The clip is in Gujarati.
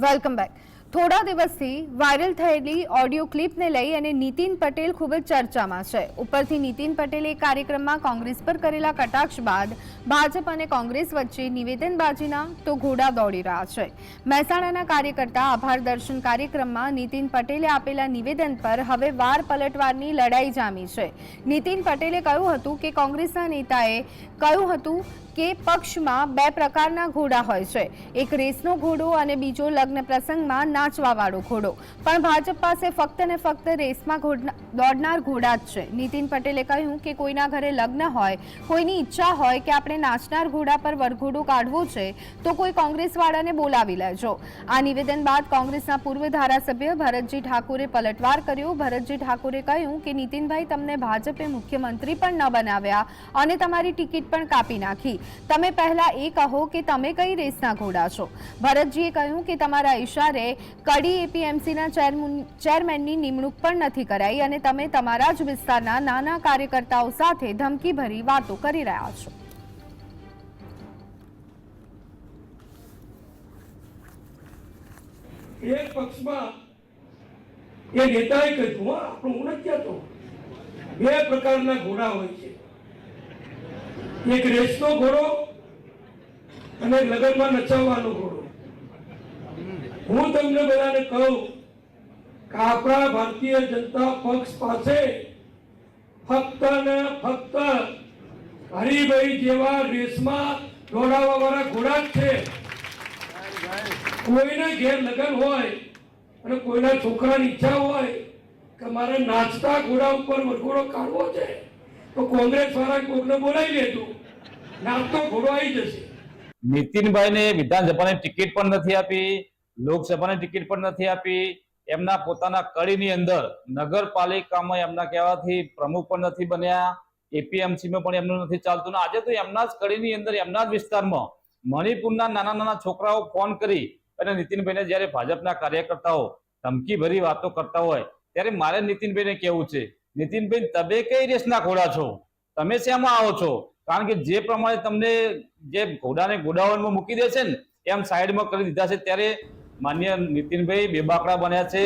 Welcome back. થોડા દિવસથી વાયરલ થયેલી ઓડિયો ક્લિપને લઈ અને નીતિન પટેલ ખૂબ જ ચર્ચામાં છે। ઉપરથી નીતિન પટેલે એક કાર્યક્રમમાં કોંગ્રેસ પર કરેલા કટાક્ષ બાદ ભાજપ અને કોંગ્રેસ વચ્ચે નિવેદનબાજીના તો ઘોડા દોડી રહ્યા છે। મહેસાણાના કાર્યકર્તા આભાર દર્શન કાર્યક્રમમાં નીતિન પટેલે આપેલા નિવેદન પર હવે વાર પલટવારની લડાઈ જામી છે। નીતિન પટેલે કહ્યું હતું કે કોંગ્રેસના નેતાએ કહ્યું હતું કે પક્ષમાં બે પ્રકારના ઘોડા હોય છે, એક રેસનો ઘોડો અને બીજો લગ્ન પ્રસંગમાં નાચવાવાળો ઘોડો। પણ ભાજપ પાસે ફક્ત ને ફક્ત રેસમાં દોડનાર ઘોડા જ છે। નીતિન પટેલે કહ્યું કે કોઈના ઘરે લગ્ન હોય, કોઈની ઈચ્છા હોય કે આપણે નાચનાર ઘોડા પર વરઘોડો કાઢવો છે તો કોઈ કોંગ્રેસવાળાને બોલાવી લેજો। આ નિવેદન બાદ કોંગ્રેસના પૂર્વ ધારાસભ્ય ભરતજી ઠાકોરે પલટવાર કર્યો। ભરતજી ઠાકોરે કહ્યું કે નીતિનભાઈ, તમને ભાજપે મુખ્યમંત્રી પણ ન બનાવ્યા અને તમારી ટિકિટ પણ કાપી નાખી। તમે પહેલા એ કહો કે તમે કઈ રેસના ઘોડા છો। ભરતજીએ કહ્યું કે તમારા ઇશારે કડી એપીએમસીના ચેરમેનની નિમણૂક પણ નથી કરાઈ અને તમે તમારા જ વિસ્તારના નાના કાર્યકર્તાઓ સાથે ધમકીભરી વાતો કરી રહ્યા છો। એક પક્ષમાં એ નેતાએ કહ્યું, આપણું હું નથી કહેતો, બે પ્રકારના ઘોડા હોય છે, એક રેસનો ઘોડો અને લગ્નમાં નચાવવાનો ઘોડો। હું તમને બધાને કહું કે આપણા ભારતીય જનતા પક્ષ પાસે ફક્ત ને ફક્ત હરિભાઈ જેવા રેસમાં દોડાવવા વાળા ઘોડા જ છે। કોઈના ઘેર લગ્ન હોય અને કોઈના છોકરાની ઈચ્છા હોય કે મારે નાચતા ઘોડા ઉપર વરઘોડો કાઢવો છે તો કોંગ્રેસ વાળા કોઈને બોલાવી લેતું, નાચતો ઘોડો આવી જશે। નીતિનભાઈને વિધાનસભાની ટિકિટ પણ નથી આપી, લોકસભાની ટિકિટ પણ નથી આપી। એમના પોતાના કડીની અંદર નગરપાલિકામાં એમના કહેવાથી પ્રમુખ પણ નથી બન્યા, એપીએમસીમાં પણ એમનું નથી ચાલતું। આજે તો એમના જ કડીની અંદર, એમના જ વિસ્તારમાં મણિપુરના નાના નાના છોકરાઓ ફોન કરી અને નીતિનભાઈને જ્યારે ભાજપના કાર્યકર્તાઓ ધમકીભરી વાતો કરતા હોય ત્યારે મારે નીતિનભાઈને કહેવું છે, નીતિનભાઈ, તમે કઈ રેસના ઘોડા છો? તમે શેમાં આવો છો? કારણ કે જે પ્રમાણે તમને જે ઘોડાને ગોડાઉનમાં મૂકી દે છે ને એમ સાઈડમાં કરી દીધા છે, ત્યારે માન્ય નીતિનભાઈ બેબાકડા બન્યા છે।